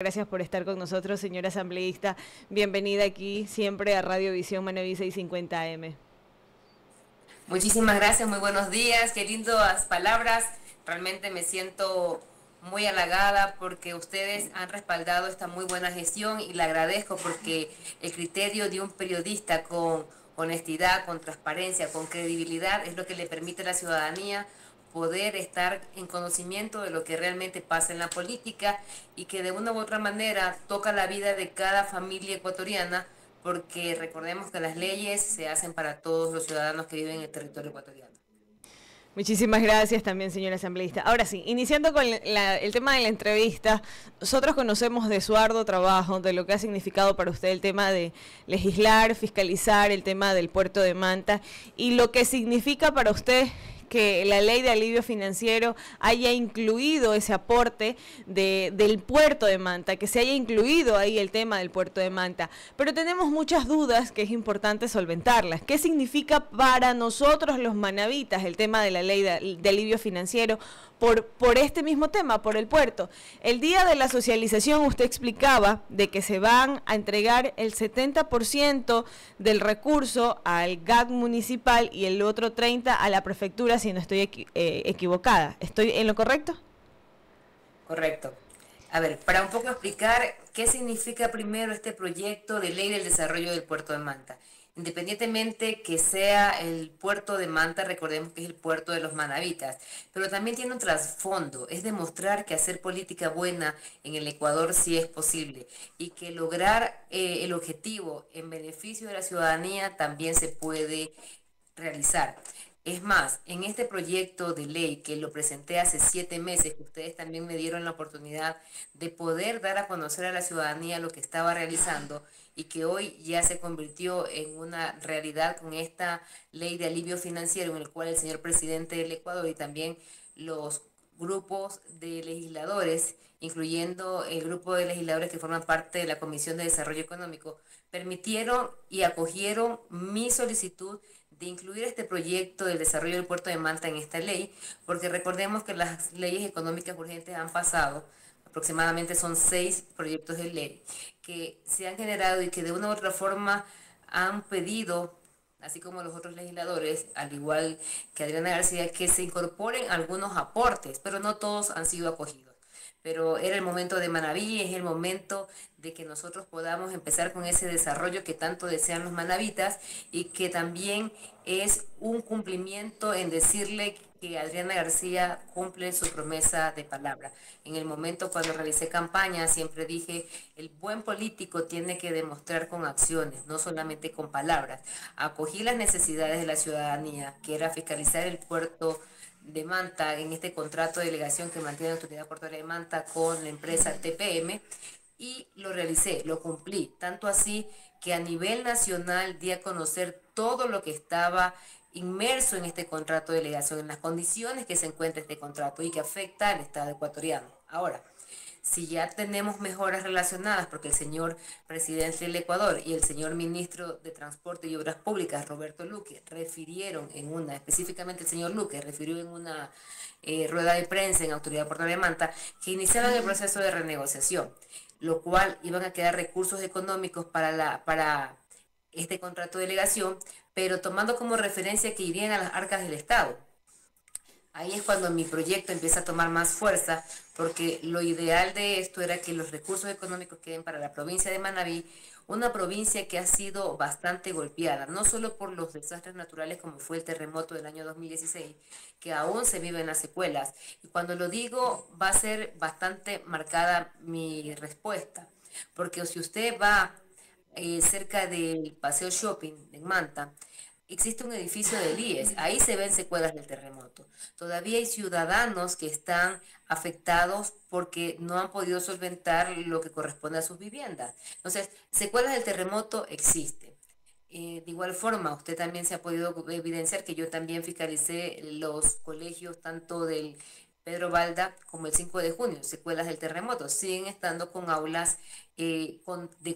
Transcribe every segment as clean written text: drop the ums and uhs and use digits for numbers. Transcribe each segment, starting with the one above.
Gracias por estar con nosotros, señora asambleísta. Bienvenida aquí siempre a Radio Visión Manaví 650 AM. Muchísimas gracias, muy buenos días, qué lindas palabras. Realmente me siento muy halagada porque ustedes han respaldado esta muy buena gestión y le agradezco porque el criterio de un periodista con honestidad, con transparencia, con credibilidad es lo que le permite a la ciudadanía poder estar en conocimiento de lo que realmente pasa en la política y que de una u otra manera toca la vida de cada familia ecuatoriana, porque recordemos que las leyes se hacen para todos los ciudadanos que viven en el territorio ecuatoriano. Muchísimas gracias también, señora asambleísta. Ahora sí, iniciando con el tema de la entrevista, nosotros conocemos de su arduo trabajo, de lo que ha significado para usted el tema de legislar, fiscalizar, el tema del puerto de Manta y lo que significa para usted que la ley de alivio financiero haya incluido ese aporte del puerto de Manta, que se haya incluido ahí el tema del puerto de Manta. Pero tenemos muchas dudas que es importante solventarlas. ¿Qué significa para nosotros los manavitas el tema de la ley de alivio financiero por este mismo tema, por el puerto? El día de la socialización usted explicaba de que se van a entregar el 70% del recurso al GAC municipal y el otro 30% a la prefectura, si no estoy equivocada. ¿Estoy en lo correcto? Correcto. A ver, para un poco explicar qué significa primero este proyecto de ley del desarrollo del puerto de Manta. Independientemente que sea el puerto de Manta, recordemos que es el puerto de los manavitas, pero también tiene un trasfondo, es demostrar que hacer política buena en el Ecuador sí es posible y que lograr el objetivo en beneficio de la ciudadanía también se puede realizar. Es más, en este proyecto de ley que lo presenté hace 7 meses, que ustedes también me dieron la oportunidad de poder dar a conocer a la ciudadanía lo que estaba realizando y que hoy ya se convirtió en una realidad con esta ley de alivio financiero en el cual el señor presidente del Ecuador y también los grupos de legisladores, incluyendo el grupo de legisladores que forman parte de la Comisión de Desarrollo Económico, permitieron y acogieron mi solicitud de incluir este proyecto del desarrollo del puerto de Manta en esta ley, porque recordemos que las leyes económicas urgentes han pasado, aproximadamente son 6 proyectos de ley, que se han generado y que de una u otra forma han pedido, así como los otros legisladores, al igual que Adriana García, que se incorporen algunos aportes, pero no todos han sido acogidos. Pero era el momento de Manaví, es el momento de que nosotros podamos empezar con ese desarrollo que tanto desean los manavitas y que también es un cumplimiento en decirle que Adriana García cumple su promesa de palabra. En el momento cuando realicé campaña siempre dije, el buen político tiene que demostrar con acciones, no solamente con palabras. Acogí las necesidades de la ciudadanía, que era fiscalizar el puerto de Manta en este contrato de delegación que mantiene la Autoridad Portuaria de Manta con la empresa TPM y lo realicé, lo cumplí, tanto así que a nivel nacional di a conocer todo lo que estaba inmerso en este contrato de delegación, en las condiciones que se encuentra este contrato y que afecta al Estado ecuatoriano. Ahora, si ya tenemos mejoras relacionadas, porque el señor presidente del Ecuador y el señor ministro de Transporte y Obras Públicas, Roberto Luque, refirieron en una, específicamente el señor Luque, refirió en una rueda de prensa en Autoridad Portuaria de Manta, que iniciaban el proceso de renegociación, lo cual iban a quedar recursos económicos para este contrato de delegación, pero tomando como referencia que irían a las arcas del Estado. Ahí es cuando mi proyecto empieza a tomar más fuerza, porque lo ideal de esto era que los recursos económicos queden para la provincia de Manabí, una provincia que ha sido bastante golpeada, no solo por los desastres naturales como fue el terremoto del año 2016, que aún se viven las secuelas. Y cuando lo digo, va a ser bastante marcada mi respuesta, porque si usted va cerca del Paseo Shopping en Manta, existe un edificio del IES, ahí se ven secuelas del terremoto. Todavía hay ciudadanos que están afectados porque no han podido solventar lo que corresponde a sus viviendas. Entonces, secuelas del terremoto existen. De igual forma, usted también se ha podido evidenciar que yo también fiscalicé los colegios tanto del Pedro Balda como el 5 de junio, secuelas del terremoto, siguen estando con aulas de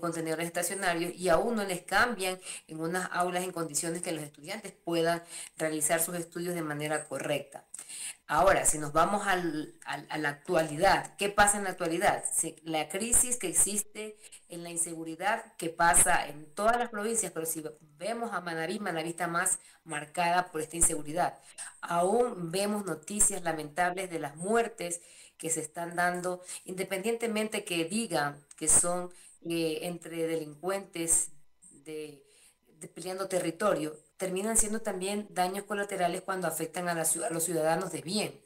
contenedores estacionarios y aún no les cambian en unas aulas en condiciones que los estudiantes puedan realizar sus estudios de manera correcta. Ahora, si nos vamos a la actualidad, ¿qué pasa en la actualidad? La crisis que existe en la inseguridad que pasa en todas las provincias, pero si vemos a Manabí, Manabí está más marcada por esta inseguridad. Aún vemos noticias lamentables de las muertes que se están dando, independientemente que digan que son entre delincuentes de, peleando territorio, terminan siendo también daños colaterales cuando afectan a los ciudadanos de bien.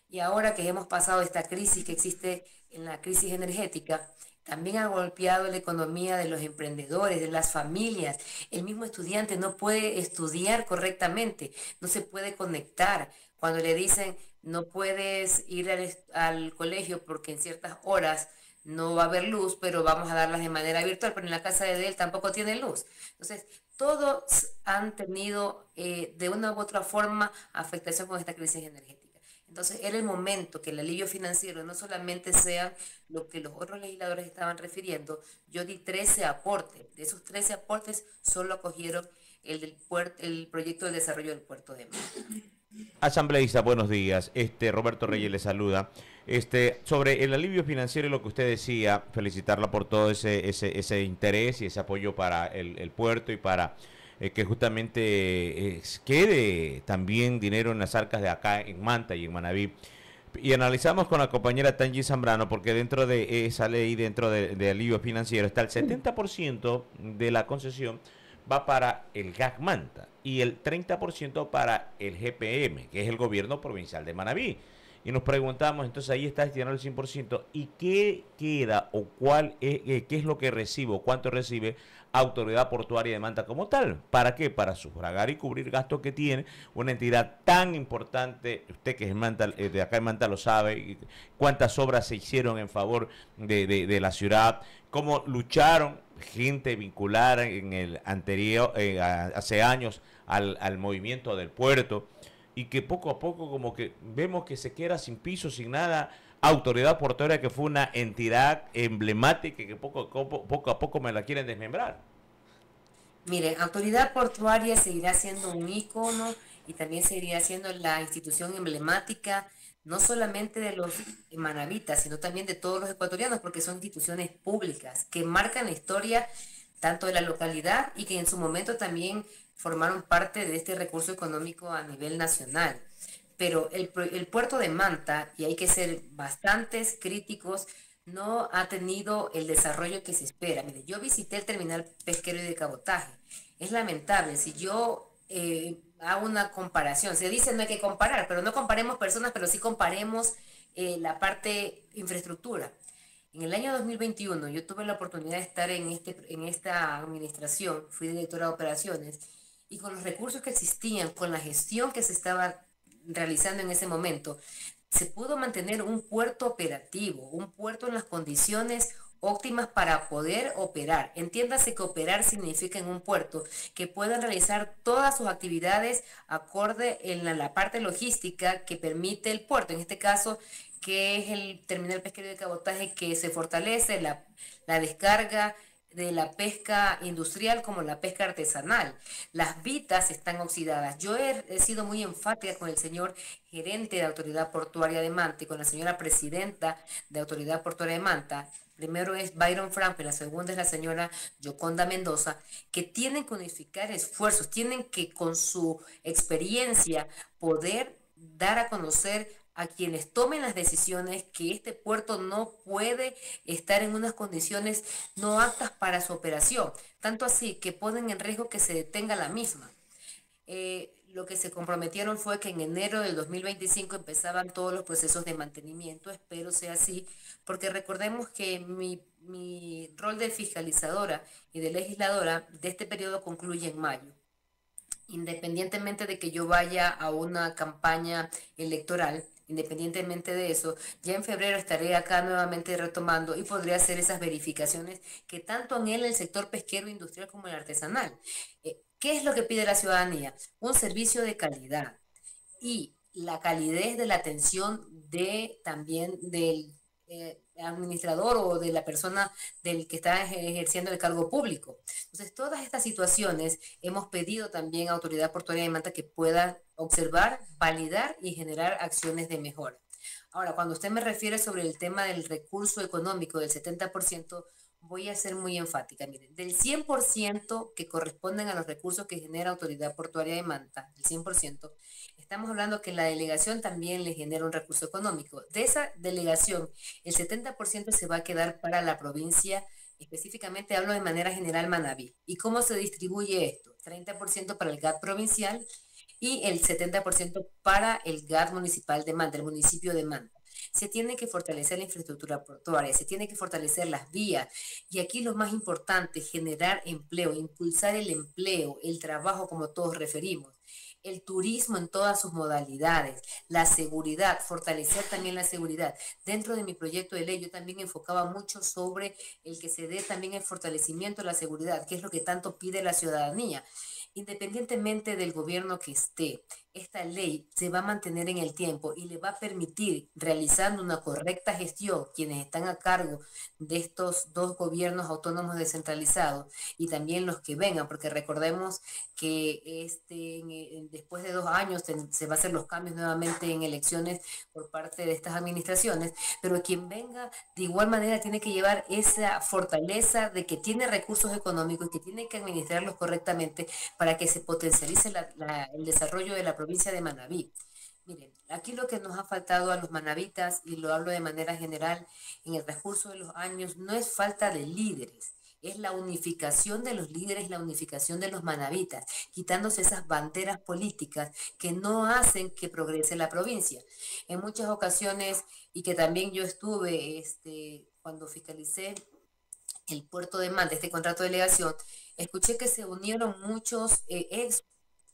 Y ahora que hemos pasado esta crisis que existe en la crisis energética, también ha golpeado la economía de los emprendedores, de las familias. El mismo estudiante no puede estudiar correctamente, no se puede conectar. Cuando le dicen no puedes ir al colegio porque en ciertas horas no va a haber luz, pero vamos a darlas de manera virtual, pero en la casa de él tampoco tiene luz. Entonces, todos han tenido de una u otra forma afectación con esta crisis energética. Entonces, era el momento que el alivio financiero no solamente sea lo que los otros legisladores estaban refiriendo. Yo di 13 aportes. De esos 13 aportes, solo acogieron el proyecto de desarrollo del puerto de Manta. Asambleísta, buenos días. Roberto Reyes le saluda. Sobre el alivio financiero y lo que usted decía, felicitarla por todo ese interés y ese apoyo para el puerto y para que justamente quede también dinero en las arcas de acá en Manta y en Manabí. Y analizamos con la compañera Tangi Zambrano, porque dentro de esa ley, dentro de alivio financiero, está el 70% de la concesión va para el GAC Manta y el 30% para el GPM, que es el gobierno provincial de Manabí. Y nos preguntamos, entonces ahí está destinado el 100%, ¿y qué queda o qué es lo que recibe o cuánto recibe Autoridad Portuaria de Manta como tal? ¿Para qué? Para sufragar y cubrir gastos que tiene una entidad tan importante. Usted que es Manta, de acá en Manta lo sabe, cuántas obras se hicieron en favor de la ciudad, cómo lucharon gente vinculada en el anterior, hace años al movimiento del puerto, y que poco a poco como que vemos que se queda sin piso, sin nada. Autoridad Portuaria, que fue una entidad emblemática, que poco a poco me la quieren desmembrar. Miren, Autoridad Portuaria seguirá siendo un ícono y también seguirá siendo la institución emblemática, no solamente de los manavitas, sino también de todos los ecuatorianos, porque son instituciones públicas que marcan la historia tanto de la localidad y que en su momento también formaron parte de este recurso económico a nivel nacional. Pero el puerto de Manta, y hay que ser bastantes críticos, no ha tenido el desarrollo que se espera. Mire, yo visité el terminal pesquero y de cabotaje. Es lamentable, si yo hago una comparación, se dice no hay que comparar, pero no comparemos personas, pero sí comparemos la parte infraestructura. En el año 2021 yo tuve la oportunidad de estar en esta administración, fui directora de operaciones, y con los recursos que existían, con la gestión que se estaba realizando en ese momento, se pudo mantener un puerto operativo, un puerto en las condiciones óptimas para poder operar. Entiéndase que operar significa en un puerto que puedan realizar todas sus actividades acorde en la parte logística que permite el puerto, en este caso que es el terminal pesquero de cabotaje, que se fortalece la descarga de la pesca industrial como la pesca artesanal. Las vitas están oxidadas. Yo he sido muy enfática con el señor gerente de Autoridad Portuaria de Manta y con la señora presidenta de Autoridad Portuaria de Manta. Primero es Byron Franco y la segunda es la señora Yoconda Mendoza, que tienen que unificar esfuerzos, tienen que con su experiencia poder dar a conocer a quienes tomen las decisiones que este puerto no puede estar en unas condiciones no aptas para su operación, tanto así que ponen en riesgo que se detenga la misma. Lo que se comprometieron fue que en enero del 2025 empezaban todos los procesos de mantenimiento, espero sea así, porque recordemos que mi rol de fiscalizadora y de legisladora de este periodo concluye en mayo. Independientemente de que yo vaya a una campaña electoral, independientemente de eso, ya en febrero estaré acá nuevamente retomando y podré hacer esas verificaciones que tanto anhela el sector pesquero industrial como el artesanal. ¿Qué es lo que pide la ciudadanía? Un servicio de calidad y la calidez de la atención también del administrador o de la persona del que está ejerciendo el cargo público. Entonces, todas estas situaciones hemos pedido también a Autoridad Portuaria de Manta que pueda observar, validar y generar acciones de mejora. Ahora, cuando usted me refiere sobre el tema del recurso económico del 70%, voy a ser muy enfática. Miren, del 100% que corresponden a los recursos que genera Autoridad Portuaria de Manta, el 100%, estamos hablando que la delegación también le genera un recurso económico. De esa delegación, el 70% se va a quedar para la provincia, específicamente hablo de manera general Manabí. ¿Y cómo se distribuye esto? 30% para el GAT provincial y el 70% para el GAT municipal de Manta, el municipio de Manta. Se tiene que fortalecer la infraestructura portuaria, se tiene que fortalecer las vías y aquí lo más importante, generar empleo, impulsar el empleo, el trabajo como todos referimos, el turismo en todas sus modalidades, la seguridad, fortalecer también la seguridad. Dentro de mi proyecto de ley yo también enfocaba mucho sobre el que se dé también el fortalecimiento de la seguridad, que es lo que tanto pide la ciudadanía. Independientemente del gobierno que esté, esta ley se va a mantener en el tiempo y le va a permitir, realizando una correcta gestión, quienes están a cargo de estos dos gobiernos autónomos descentralizados y también los que vengan, porque recordemos que después de 2 años se va a hacer los cambios nuevamente en elecciones por parte de estas administraciones, pero quien venga de igual manera tiene que llevar esa fortaleza de que tiene recursos económicos y que tiene que administrarlos correctamente para que se potencialice el desarrollo de la provincia de Manabí. Miren, aquí lo que nos ha faltado a los manabitas, y lo hablo de manera general, en el transcurso de los años, no es falta de líderes, es la unificación de los líderes, la unificación de los manabitas, quitándose esas banderas políticas que no hacen que progrese la provincia. En muchas ocasiones, y que también yo estuve cuando fiscalicé el puerto de Manta, este contrato de delegación, escuché que se unieron muchos ex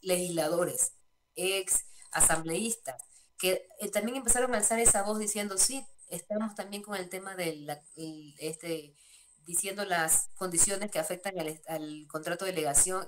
legisladores, ex asambleístas, que también empezaron a alzar esa voz diciendo, sí, estamos también con el tema de diciendo las condiciones que afectan al contrato de delegación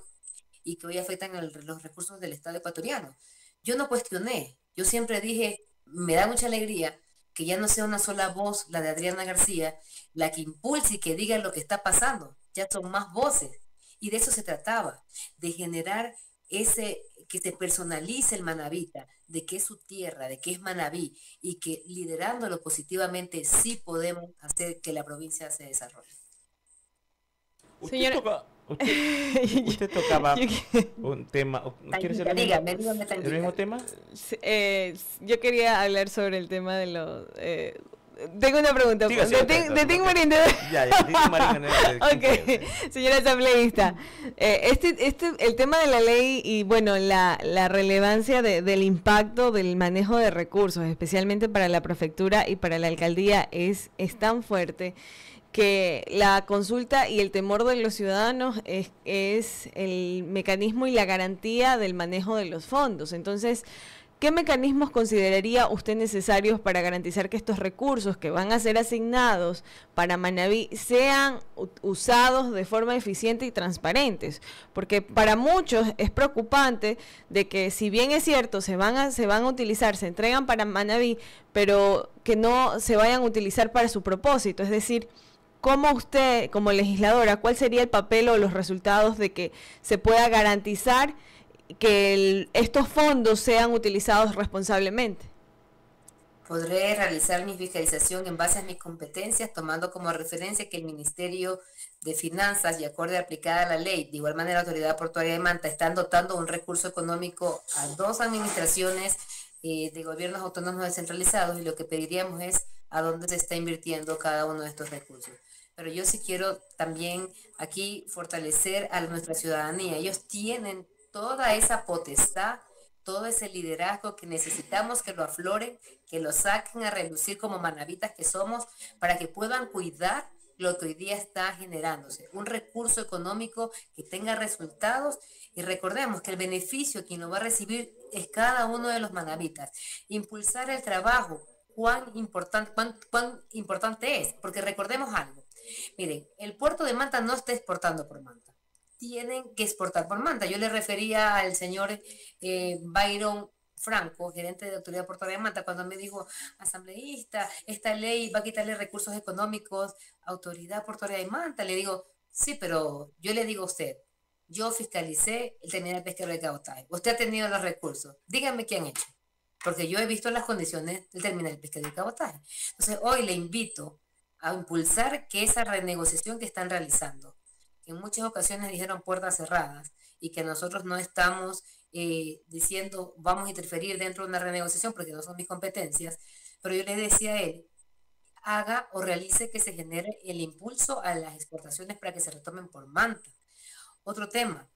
y que hoy afectan los recursos del Estado ecuatoriano. Yo no cuestioné, yo siempre dije, me da mucha alegría que ya no sea una sola voz, la de Adriana García, la que impulse y que diga lo que está pasando, ya son más voces. Y de eso se trataba, de generar que se personalice el manabita, de que es su tierra, de que es Manabí, y que liderándolo positivamente sí podemos hacer que la provincia se desarrolle. Usted tocaba un tema. ¿Quieres hacer el mismo tema? Yo quería hablar sobre el tema de los... tengo una pregunta. De Ting Marín. Ok, señora asambleísta. El tema de la ley y, bueno, la relevancia del impacto del manejo de recursos, especialmente para la prefectura y para la alcaldía, es tan fuerte que la consulta y el temor de los ciudadanos es el mecanismo y la garantía del manejo de los fondos. Entonces, ¿qué mecanismos consideraría usted necesarios para garantizar que estos recursos que van a ser asignados para Manabí sean usados de forma eficiente y transparentes? Porque para muchos es preocupante de que, si bien es cierto, se van a utilizar, se entregan para Manabí, pero que no se vayan a utilizar para su propósito. Es decir, ¿cómo usted, como legisladora, cuál sería el papel o los resultados de que se pueda garantizar que estos fondos sean utilizados responsablemente? Podré realizar mi fiscalización en base a mis competencias, tomando como referencia que el Ministerio de Finanzas, y acorde a aplicada la ley, de igual manera la Autoridad Portuaria de Manta, están dotando un recurso económico a 2 administraciones de gobiernos autónomos descentralizados, y lo que pediríamos es a dónde se está invirtiendo cada uno de estos recursos. Pero yo sí quiero también aquí fortalecer a nuestra ciudadanía. Ellos tienen toda esa potestad, todo ese liderazgo que necesitamos que lo afloren, que lo saquen a relucir como manabitas que somos, para que puedan cuidar lo que hoy día está generándose. Un recurso económico que tenga resultados, y recordemos que el beneficio quien lo va a recibir es cada uno de los manabitas. Impulsar el trabajo, cuán importante es, porque recordemos algo. Miren, el puerto de Manta no está exportando por Manta. Tienen que exportar por Manta. Yo le refería al señor Byron Franco, gerente de Autoridad Portuaria de Manta, cuando me dijo, asambleísta, esta ley va a quitarle recursos económicos a Autoridad Portuaria de Manta. Le digo, sí, pero yo le digo a usted, yo fiscalicé el terminal pesquero de cabotaje. Usted ha tenido los recursos. Dígame qué han hecho. Porque yo he visto las condiciones del terminal pesquero de cabotaje. Entonces, hoy le invito a impulsar que esa renegociación que están realizando, que en muchas ocasiones dijeron puertas cerradas y que nosotros no estamos diciendo vamos a interferir dentro de una renegociación porque no son mis competencias, pero yo le decía a él, haga o realice que se genere el impulso a las exportaciones para que se retomen por Manta. Otro tema,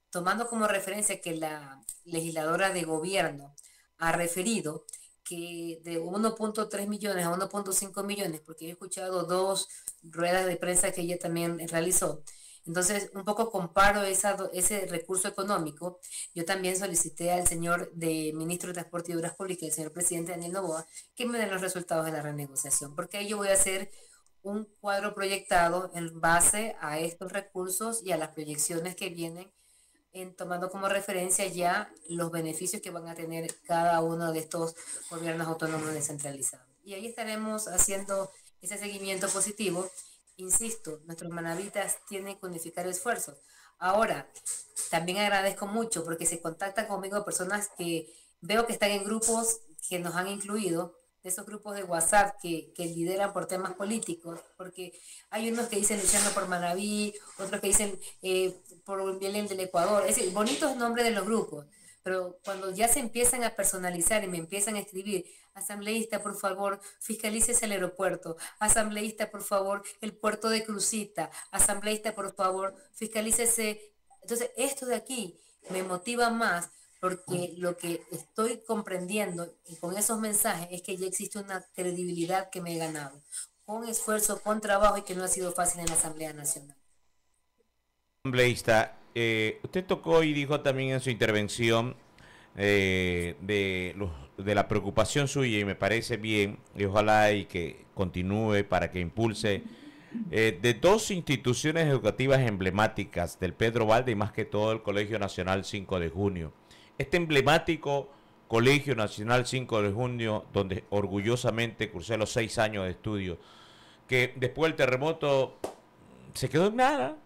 tomando como referencia que la legisladora de gobierno ha referido que de 1.3 millones a 1.5 millones, porque he escuchado dos ruedas de prensa que ella también realizó. Entonces, un poco comparo ese recurso económico. Yo también solicité al señor ministro de Transporte y Obras Públicas, el señor presidente Daniel Noboa, que me den los resultados de la renegociación, porque ahí yo voy a hacer un cuadro proyectado en base a estos recursos y a las proyecciones que vienen, tomando como referencia ya los beneficios que van a tener cada uno de estos gobiernos autónomos descentralizados. Y ahí estaremos haciendo ese seguimiento positivo. Insisto, nuestros manavitas tienen que unificar esfuerzos. Ahora, también agradezco mucho porque se contactan conmigo personas que veo que están en grupos que nos han incluido, de esos grupos de WhatsApp que lideran por temas políticos, porque hay unos que dicen luchando por Manaví, otros que dicen por el bien del Ecuador. Es decir, bonitos nombres de los grupos, pero cuando ya se empiezan a personalizar y me empiezan a escribir, asambleísta, por favor, fiscalícese el aeropuerto, asambleísta, por favor, el puerto de Crucita, asambleísta, por favor, fiscalícese. Entonces, esto de aquí me motiva más porque lo que estoy comprendiendo y con esos mensajes es que ya existe una credibilidad que me he ganado, con esfuerzo, con trabajo y que no ha sido fácil en la Asamblea Nacional. Asambleísta, usted tocó y dijo también en su intervención de la preocupación suya y me parece bien y ojalá y que continúe para que impulse de dos instituciones educativas emblemáticas del Pedro Valde y más que todo el Colegio Nacional 5 de Junio. Este emblemático Colegio Nacional 5 de Junio, donde orgullosamente cursé los 6 años de estudio, que después del terremoto se quedó en nada.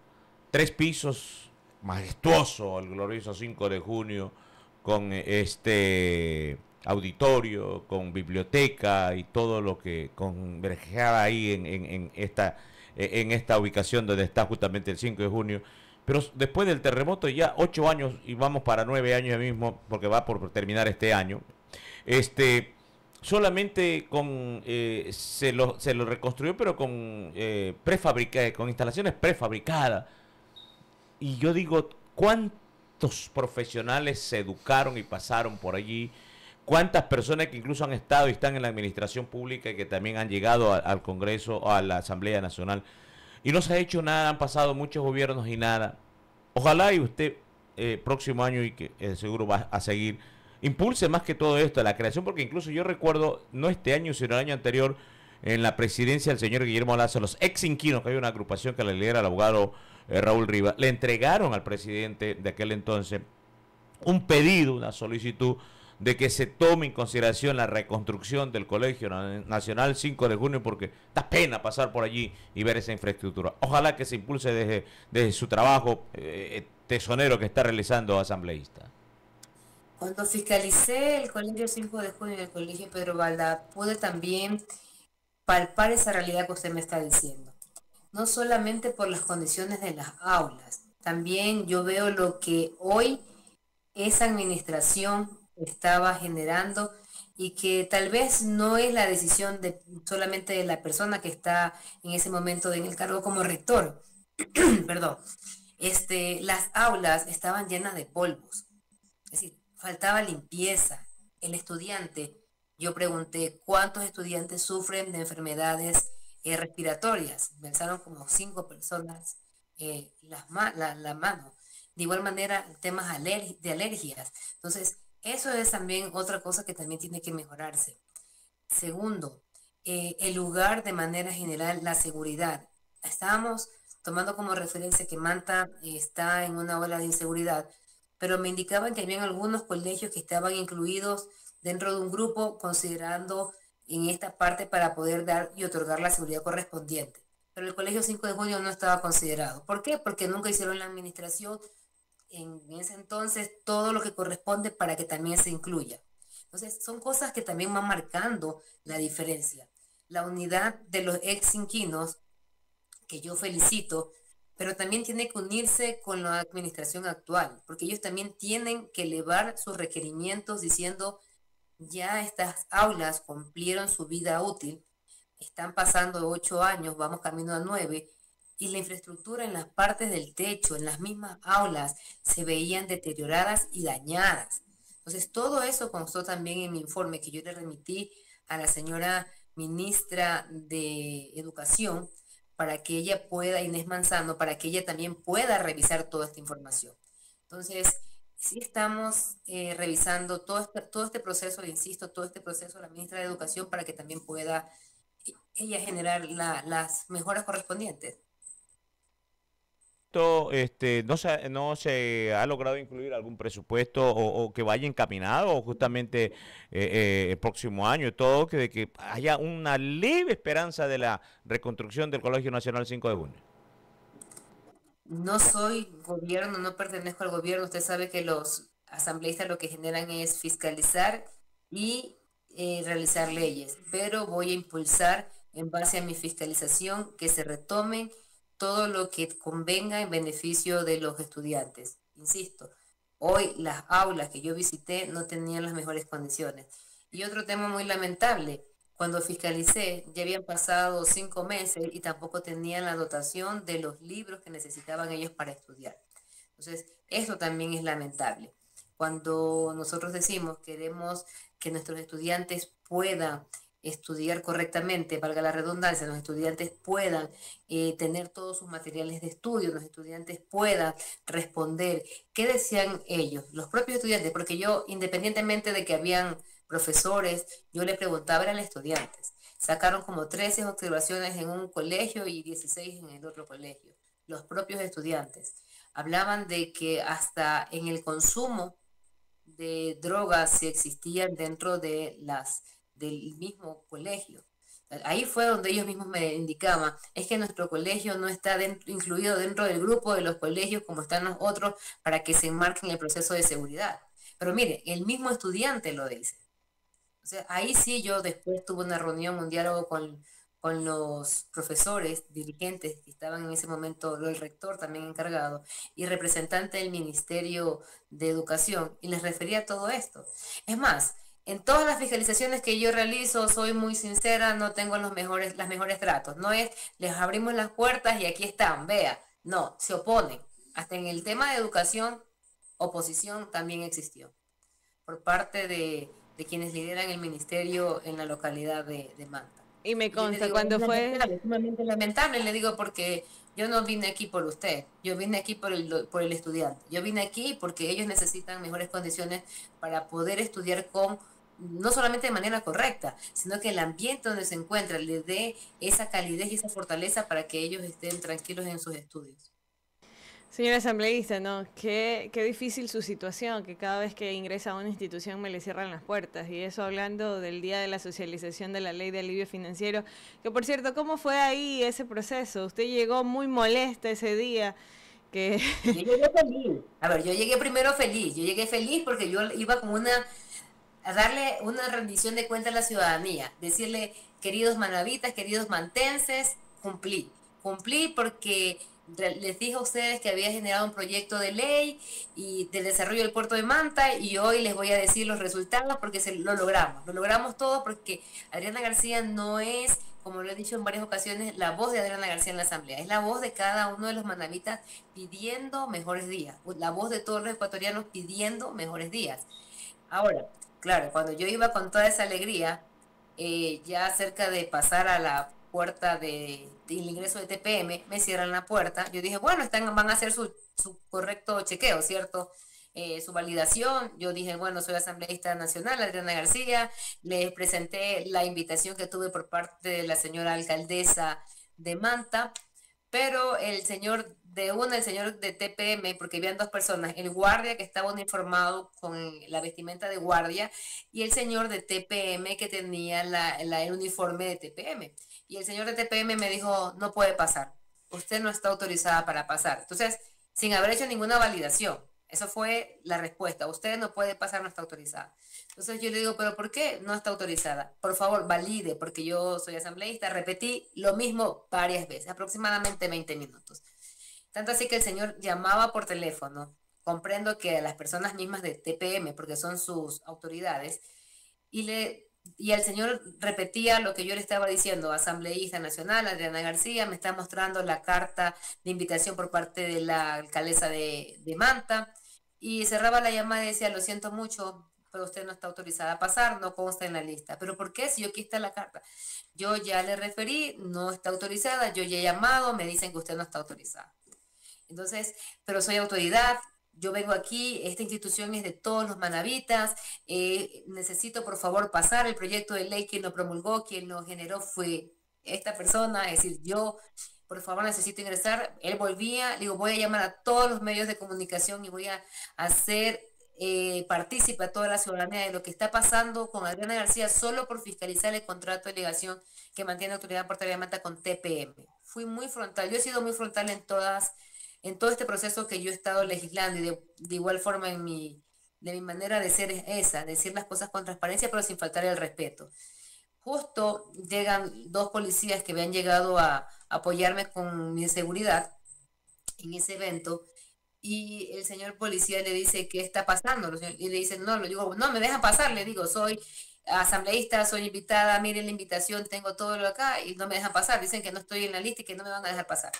3 pisos, majestuoso el glorioso 5 de Junio, con este auditorio, con biblioteca y todo lo que convergía ahí en esta ubicación donde está justamente el 5 de junio. Pero después del terremoto ya 8 años y vamos para 9 años mismo, porque va por terminar este año, solamente se lo reconstruyó, pero con con instalaciones prefabricadas. Y yo digo, ¿cuántos profesionales se educaron y pasaron por allí? ¿Cuántas personas que incluso han estado y están en la administración pública y que también han llegado al Congreso o a la Asamblea Nacional? Y no se ha hecho nada, han pasado muchos gobiernos y nada. Ojalá y usted próximo año y que seguro va a seguir, impulse más que todo esto, la creación, porque incluso yo recuerdo, no este año, sino el año anterior, en la presidencia del señor Guillermo Lazo, los ex inquinos, que hay una agrupación que le lidera el abogado Raúl Rivas, le entregaron al presidente de aquel entonces un pedido, una solicitud de que se tome en consideración la reconstrucción del Colegio Nacional 5 de Junio, porque da pena pasar por allí y ver esa infraestructura. Ojalá que se impulse desde su trabajo tesonero que está realizando asambleísta. Cuando fiscalicé el Colegio 5 de Junio y el Colegio Pedro Balda, pude también palpar esa realidad que usted me está diciendo. No solamente por las condiciones de las aulas, también yo veo lo que hoy esa administración estaba generando y que tal vez no es la decisión solamente de la persona que está en ese momento en el cargo como rector. Perdón. Las aulas estaban llenas de polvos, es decir, faltaba limpieza. El estudiante, yo pregunté, ¿cuántos estudiantes sufren de enfermedades respiratorias? Me alzaron como 5 personas la mano. De igual manera, temas de alergias. Entonces, eso es también otra cosa que también tiene que mejorarse. Segundo, el lugar de manera general, la seguridad. Estábamos tomando como referencia que Manta está en una ola de inseguridad. pero me indicaban que habían algunos colegios que estaban incluidos dentro de un grupo considerando en esta parte para poder dar y otorgar la seguridad correspondiente. Pero el Colegio 5 de Junio no estaba considerado. ¿Por qué? Porque nunca hicieron la administración en ese entonces todo lo que corresponde para que también se incluya. Entonces, son cosas que también van marcando la diferencia. La unidad de los ex inquinos, que yo felicito, pero también tiene que unirse con la administración actual, porque ellos también tienen que elevar sus requerimientos diciendo, ya estas aulas cumplieron su vida útil, están pasando 8 años, vamos camino a 9, y la infraestructura en las partes del techo, en las mismas aulas, se veían deterioradas y dañadas. Entonces, todo eso constó también en mi informe que yo le remití a la señora ministra de Educación para que ella pueda, Inés Manzano, para que ella también pueda revisar toda esta información. Entonces, sí estamos revisando todo este proceso, insisto, todo este proceso de la ministra de Educación para que también pueda ella generar las mejoras correspondientes. No se ha logrado incluir algún presupuesto o que vaya encaminado o justamente el próximo año, todo de que haya una leve esperanza de la reconstrucción del Colegio Nacional 5 de Junio. No soy gobierno, no pertenezco al gobierno. Usted sabe que los asambleístas lo que generan es fiscalizar y realizar leyes, pero voy a impulsar en base a mi fiscalización que se retomen todo lo que convenga en beneficio de los estudiantes. Insisto, hoy las aulas que yo visité no tenían las mejores condiciones. Y otro tema muy lamentable, cuando fiscalicé ya habían pasado 5 meses y tampoco tenían la dotación de los libros que necesitaban ellos para estudiar. Entonces, eso también es lamentable. Cuando nosotros decimos queremos que nuestros estudiantes puedan estudiar correctamente, valga la redundancia, los estudiantes puedan tener todos sus materiales de estudio, los estudiantes puedan responder. ¿Qué decían ellos? Los propios estudiantes, porque yo, independientemente de que habían profesores, yo le preguntaba a los estudiantes. Sacaron como 13 observaciones en un colegio y 16 en el otro colegio. Los propios estudiantes hablaban de que hasta en el consumo de drogas si existían dentro de del mismo colegio. Ahí fue donde ellos mismos me indicaban, es que nuestro colegio no está incluido dentro del grupo de los colegios como están los otros para que se enmarquen el proceso de seguridad. Pero mire, el mismo estudiante lo dice. O sea, ahí sí yo después tuve una reunión, un diálogo con los profesores, dirigentes que estaban en ese momento, el rector también encargado, y representante del Ministerio de Educación, y les refería a todo esto. Es más, en todas las fiscalizaciones que yo realizo, soy muy sincera, no tengo las mejores tratos. No es, les abrimos las puertas y aquí están, vea. No, se oponen. Hasta en el tema de educación, oposición también existió por parte de quienes lideran el ministerio en la localidad de Manta. Y me consta, digo, cuando fue... Es sumamente lamentable, le digo, porque yo no vine aquí por usted, yo vine aquí por el estudiante. Yo vine aquí porque ellos necesitan mejores condiciones para poder estudiar no solamente de manera correcta, sino que el ambiente donde se encuentra le dé esa calidez y esa fortaleza para que ellos estén tranquilos en sus estudios. Señora asambleísta, ¿no? Qué difícil su situación, que cada vez que ingresa a una institución me le cierran las puertas. Y eso hablando del día de la socialización de la ley de alivio financiero, que por cierto, ¿cómo fue ahí ese proceso? Usted llegó muy molesta ese día. Yo llegué feliz. A ver, yo llegué primero feliz. Yo llegué feliz porque yo iba como a darle una rendición de cuenta a la ciudadanía. Decirle, queridos manavitas, queridos mantenses, cumplí. Cumplí porque les dije a ustedes que había generado un proyecto de ley y del desarrollo del puerto de Manta, y hoy les voy a decir los resultados porque lo logramos todo, porque Adriana García no es, como lo he dicho en varias ocasiones, la voz de Adriana García en la asamblea, es la voz de cada uno de los manavitas pidiendo mejores días, la voz de todos los ecuatorianos pidiendo mejores días. Ahora, claro, cuando yo iba con toda esa alegría, ya cerca de pasar a la puerta del ingreso de TPM, me cierran la puerta. Yo dije, bueno, van a hacer su correcto chequeo, ¿cierto? Su validación. Yo dije, bueno, soy asambleísta nacional, Adriana García. Les presenté la invitación que tuve por parte de la señora alcaldesa de Manta, pero el señor de una, el señor de TPM, porque habían dos personas, el guardia que estaba uniformado con la vestimenta de guardia y el señor de TPM que tenía el uniforme de TPM. Y el señor de TPM me dijo, no puede pasar, usted no está autorizada para pasar. Entonces, sin haber hecho ninguna validación, eso fue la respuesta, usted no puede pasar, no está autorizada. Entonces yo le digo, ¿pero por qué no está autorizada? Por favor, valide, porque yo soy asambleísta. Repetí lo mismo varias veces, aproximadamente 20 minutos. Tanto así que el señor llamaba por teléfono. Comprendo que a las personas mismas de TPM, porque son sus autoridades, y el señor repetía lo que yo le estaba diciendo, asambleísta nacional, Adriana García, me está mostrando la carta de invitación por parte de la alcaldesa de Manta, y cerraba la llamada y decía, lo siento mucho, pero usted no está autorizada a pasar, no consta en la lista. ¿Pero por qué? Si yo aquí está la carta. Yo ya le referí, no está autorizada, yo ya he llamado, me dicen que usted no está autorizada. Entonces, pero soy autoridad, yo vengo aquí, esta institución es de todos los manavitas, necesito por favor pasar el proyecto de ley. Quien lo promulgó, quien lo generó fue esta persona, es decir, yo, por favor necesito ingresar. Él volvía, digo, voy a llamar a todos los medios de comunicación y voy a hacer partícipe a toda la ciudadanía de lo que está pasando con Adriana García solo por fiscalizar el contrato de delegación que mantiene la Autoridad Portuaria de Manta con TPM. Fui muy frontal, yo he sido muy frontal en todo este proceso que yo he estado legislando, y de igual forma de mi manera de ser es esa, decir las cosas con transparencia pero sin faltar el respeto. Justo llegan dos policías que habían llegado a apoyarme con mi seguridad en ese evento, y el señor policía le dice, ¿qué está pasando? Y le dice, no, le digo, no, me dejan pasar, le digo, soy asambleísta, soy invitada, miren la invitación, tengo todo lo acá, y no me dejan pasar, dicen que no estoy en la lista y que no me van a dejar pasar.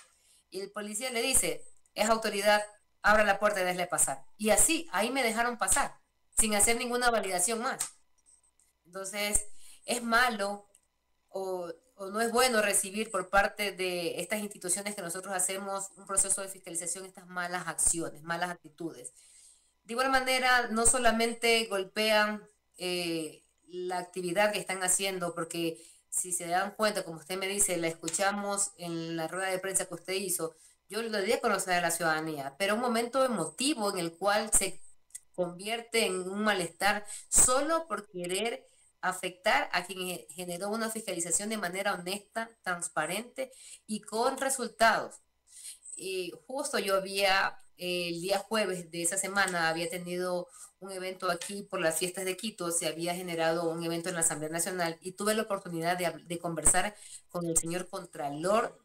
Y el policía le dice, es autoridad, abra la puerta y déjale pasar. Y así, ahí me dejaron pasar, sin hacer ninguna validación más. Entonces, es malo o no es bueno recibir por parte de estas instituciones que nosotros hacemos un proceso de fiscalización estas malas acciones, malas actitudes. De igual manera, no solamente golpean la actividad que están haciendo, porque si se dan cuenta, como usted me dice, la escuchamos en la rueda de prensa que usted hizo, yo lo di a conocer a la ciudadanía, pero un momento emotivo en el cual se convierte en un malestar solo por querer afectar a quien generó una fiscalización de manera honesta, transparente y con resultados. Justo yo había, el día jueves de esa semana, había tenido un evento aquí por las fiestas de Quito, se había generado un evento en la Asamblea Nacional y tuve la oportunidad de conversar con el señor Contralor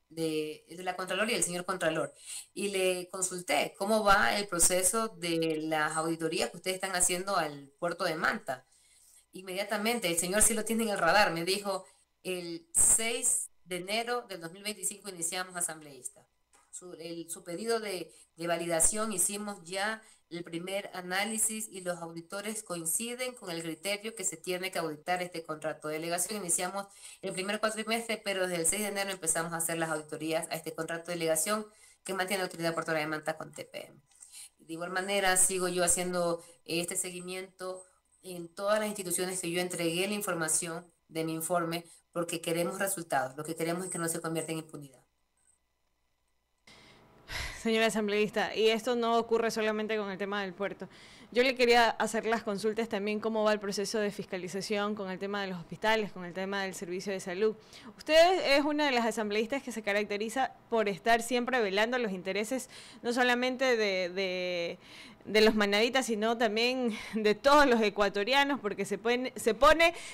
de la Contralor y el señor Contralor, y le consulté cómo va el proceso de las auditorías que ustedes están haciendo al puerto de Manta. Inmediatamente, el señor sí lo tiene en el radar, me dijo, el 6 de enero del 2025 iniciamos asambleísta. Su pedido de validación, hicimos ya el primer análisis y los auditores coinciden con el criterio que se tiene que auditar este contrato de delegación. Iniciamos el primer cuatrimestre, pero desde el 6 de enero empezamos a hacer las auditorías a este contrato de delegación que mantiene la Autoridad Portuaria de Manta con TPM. De igual manera, sigo yo haciendo este seguimiento en todas las instituciones que yo entregué la información de mi informe, porque queremos resultados. Lo que queremos es que no se convierta en impunidad. Señora asambleísta, y esto no ocurre solamente con el tema del puerto. Yo le quería hacer las consultas también cómo va el proceso de fiscalización con el tema de los hospitales, con el tema del servicio de salud. Usted es una de las asambleístas que se caracteriza por estar siempre velando los intereses, no solamente de los manavitas, sino también de todos los ecuatorianos, porque se pone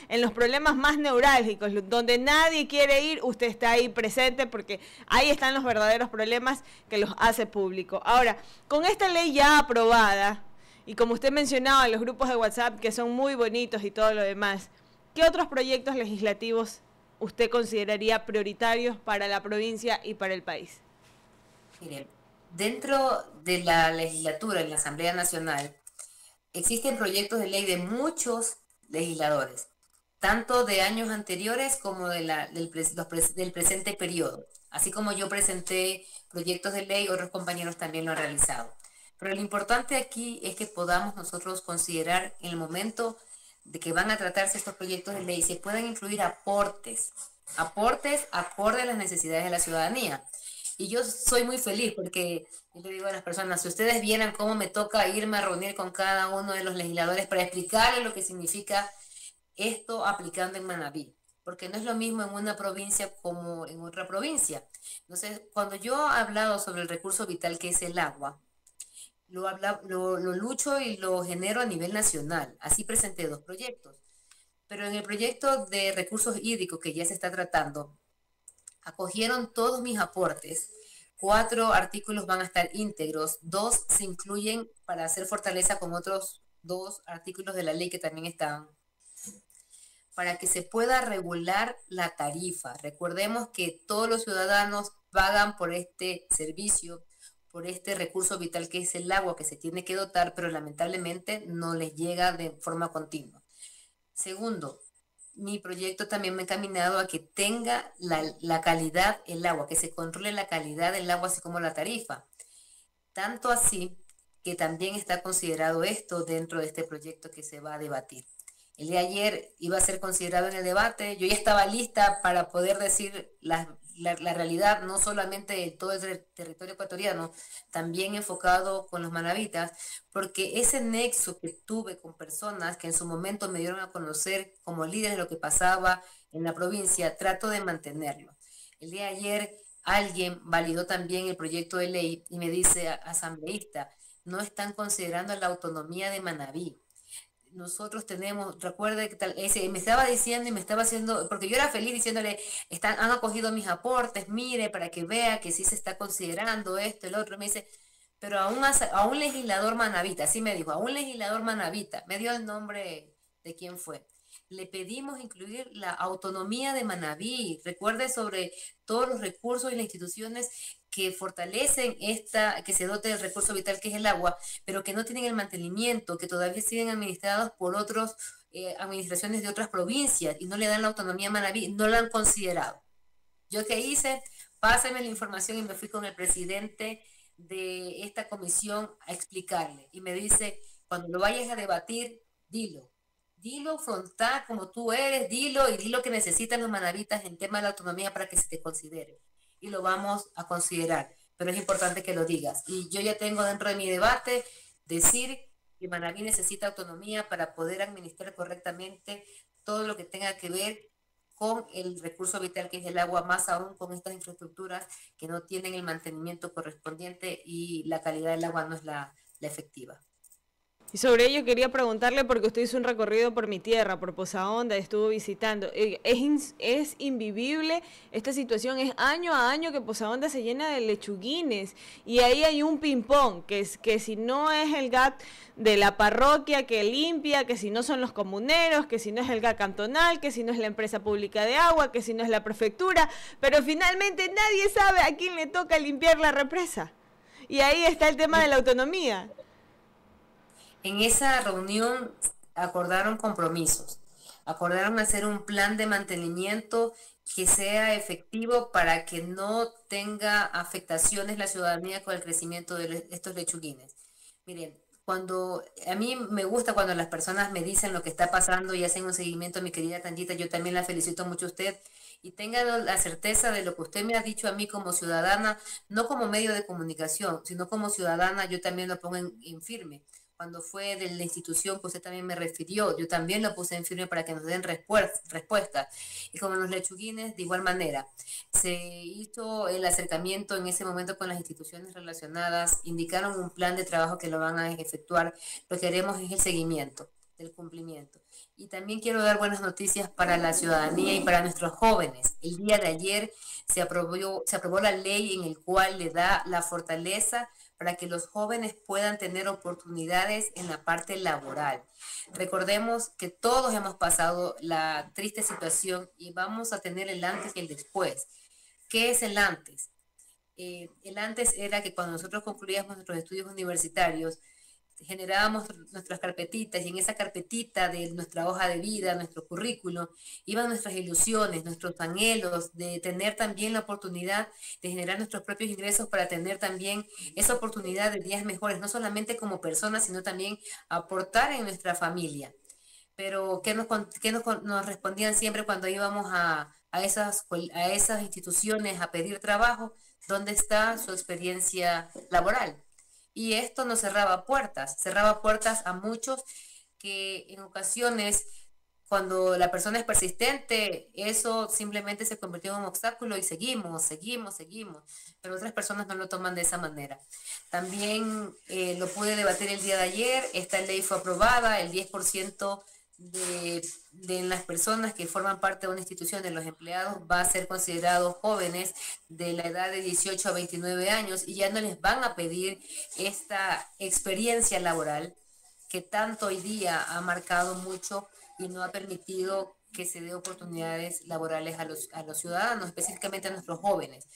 en los problemas más neurálgicos, donde nadie quiere ir, usted está ahí presente, porque ahí están los verdaderos problemas que los hace público. Ahora, con esta ley ya aprobada, y como usted mencionaba, los grupos de WhatsApp que son muy bonitos y todo lo demás, ¿qué otros proyectos legislativos usted consideraría prioritarios para la provincia y para el país? Mire, dentro de la legislatura, en la Asamblea Nacional, existen proyectos de ley de muchos legisladores, tanto de años anteriores como del presente periodo. Así como yo presenté proyectos de ley, otros compañeros también lo han realizado. Pero lo importante aquí es que podamos nosotros considerar en el momento de que van a tratarse estos proyectos de ley, se puedan incluir aportes acorde a las necesidades de la ciudadanía. Y yo soy muy feliz porque yo le digo a las personas, si ustedes vieran cómo me toca irme a reunir con cada uno de los legisladores para explicarles lo que significa esto aplicando en Manabí, porque no es lo mismo en una provincia como en otra provincia. Entonces, cuando yo he hablado sobre el recurso vital que es el agua, lo lucho y lo genero a nivel nacional. Así presenté 2 proyectos. Pero en el proyecto de recursos hídricos que ya se está tratando, acogieron todos mis aportes. 4 artículos van a estar íntegros, 2 se incluyen para hacer fortaleza con otros 2 artículos de la ley que también están, para que se pueda regular la tarifa. Recordemos que todos los ciudadanos pagan por este servicio, por este recurso vital que es el agua que se tiene que dotar, pero lamentablemente no les llega de forma continua. Segundo, mi proyecto también me ha encaminado a que tenga la calidad el agua, que se controle la calidad del agua, así como la tarifa. Tanto así que también está considerado esto dentro de este proyecto que se va a debatir. El de ayer iba a ser considerado en el debate, yo ya estaba lista para poder decir la realidad, no solamente de todo el territorio ecuatoriano, también enfocado con los manabitas, porque ese nexo que tuve con personas que en su momento me dieron a conocer como líderes de lo que pasaba en la provincia, trato de mantenerlo. El día de ayer alguien validó también el proyecto de ley y me dice, asambleísta, no están considerando la autonomía de Manabí. Nosotros tenemos, recuerde que tal, ese, me estaba diciendo y me estaba haciendo, porque yo era feliz diciéndole, han acogido mis aportes, mire, para que vea que sí se está considerando esto, el otro, me dice, pero a un legislador manabita, así me dijo, a un legislador manabita, me dio el nombre de quién fue. Le pedimos incluir la autonomía de Manabí. Recuerde sobre todos los recursos y las instituciones que fortalecen que se dote del recurso vital que es el agua, pero que no tienen el mantenimiento, que todavía siguen administrados por otras administraciones de otras provincias y no le dan la autonomía a Manabí, no la han considerado. ¿Yo qué hice? Pásame la información y me fui con el presidente de esta comisión a explicarle. Y me dice, cuando lo vayas a debatir, dilo frontal como tú eres, dilo y dilo que necesitan los manabitas en tema de la autonomía para que se te considere. Y lo vamos a considerar, pero es importante que lo digas. Y yo ya tengo dentro de mi debate decir que Manabí necesita autonomía para poder administrar correctamente todo lo que tenga que ver con el recurso vital que es el agua, más aún con estas infraestructuras que no tienen el mantenimiento correspondiente y la calidad del agua no es la efectiva. Y sobre ello quería preguntarle, porque usted hizo un recorrido por mi tierra, por Poza Honda, estuvo visitando. Es invivible esta situación, es año a año que Poza Honda se llena de lechuguines. Y ahí hay un ping-pong, que si no es el GAT de la parroquia que limpia, que si no son los comuneros, que si no es el GAT cantonal, que si no es la empresa pública de agua, que si no es la prefectura. Pero finalmente nadie sabe a quién le toca limpiar la represa. Y ahí está el tema de la autonomía. En esa reunión acordaron compromisos, acordaron hacer un plan de mantenimiento que sea efectivo para que no tenga afectaciones la ciudadanía con el crecimiento de estos lechuguines. Miren, a mí me gusta cuando las personas me dicen lo que está pasando y hacen un seguimiento, mi querida Tangita, yo también la felicito mucho a usted y tenga la certeza de lo que usted me ha dicho a mí como ciudadana, no como medio de comunicación, sino como ciudadana, yo también lo pongo en firme. Cuando fue de la institución que usted también me refirió, yo también lo puse en firme para que nos den respuestas. Y como los lechuguines, de igual manera, se hizo el acercamiento en ese momento con las instituciones relacionadas, indicaron un plan de trabajo que lo van a efectuar, lo que haremos es el seguimiento del cumplimiento. Y también quiero dar buenas noticias para la ciudadanía y para nuestros jóvenes. El día de ayer se aprobó la ley en el cual le da la fortaleza para que los jóvenes puedan tener oportunidades en la parte laboral. Recordemos que todos hemos pasado la triste situación y vamos a tener el antes y el después. ¿Qué es el antes? El antes era que cuando nosotros concluíamos nuestros estudios universitarios, generábamos nuestras carpetitas y en esa carpetita de nuestra hoja de vida, nuestro currículum, iban nuestras ilusiones, nuestros anhelos de tener también la oportunidad de generar nuestros propios ingresos para tener también esa oportunidad de días mejores, no solamente como personas, sino también aportar en nuestra familia. Pero ¿qué nos respondían siempre cuando íbamos a a esas instituciones a pedir trabajo, ¿dónde está su experiencia laboral? Y esto nos cerraba puertas a muchos que en ocasiones, cuando la persona es persistente, eso simplemente se convirtió en un obstáculo y seguimos, pero otras personas no lo toman de esa manera. También lo pude debatir el día de ayer, esta ley fue aprobada, el 10% de las personas que forman parte de una institución, de los empleados, va a ser considerados jóvenes de la edad de 18 a 29 años y ya no les van a pedir esta experiencia laboral que tanto hoy día ha marcado mucho y no ha permitido que se dé oportunidades laborales a los ciudadanos, específicamente a nuestros jóvenes.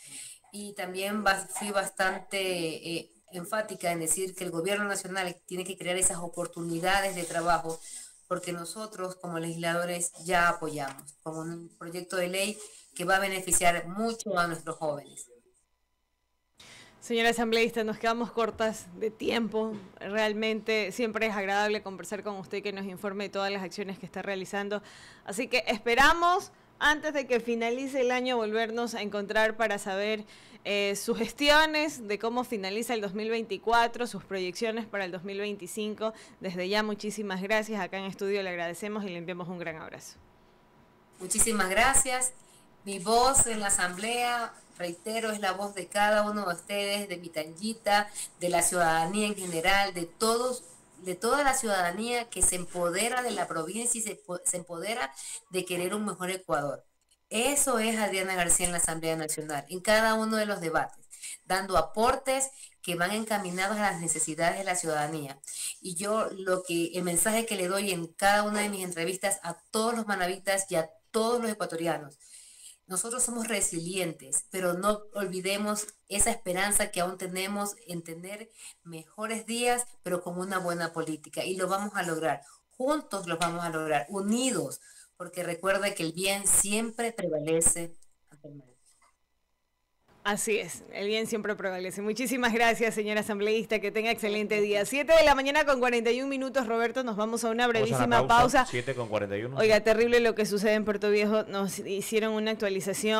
Y también fui bastante enfática en decir que el gobierno nacional tiene que crear esas oportunidades de trabajo, porque nosotros como legisladores ya apoyamos con un proyecto de ley que va a beneficiar mucho a nuestros jóvenes. Señora asambleísta, nos quedamos cortas de tiempo. Realmente siempre es agradable conversar con usted, que nos informe de todas las acciones que está realizando. Así que esperamos, antes de que finalice el año, volvernos a encontrar para saber sus gestiones, de cómo finaliza el 2024, sus proyecciones para el 2025. Desde ya, muchísimas gracias. Acá en estudio le agradecemos y le enviamos un gran abrazo. Muchísimas gracias. Mi voz en la asamblea, reitero, es la voz de cada uno de ustedes, de Mitangita, de la ciudadanía en general, de toda la ciudadanía que se empodera de la provincia y se empodera de querer un mejor Ecuador. Eso es Adriana García en la Asamblea Nacional, en cada uno de los debates, dando aportes que van encaminados a las necesidades de la ciudadanía. Y yo el mensaje que le doy en cada una de mis entrevistas a todos los manavitas y a todos los ecuatorianos: nosotros somos resilientes, pero no olvidemos esa esperanza que aún tenemos en tener mejores días, pero con una buena política. Y lo vamos a lograr. Juntos lo vamos a lograr, unidos, porque recuerda que el bien siempre prevalece ante el mal. Así es, el bien siempre prevalece. Muchísimas gracias, señora asambleísta, que tenga excelente día. 7:41 Roberto, nos vamos a una brevísima pausa. 7:41. Oiga, terrible lo que sucede en Puerto Viejo, nos hicieron una actualización.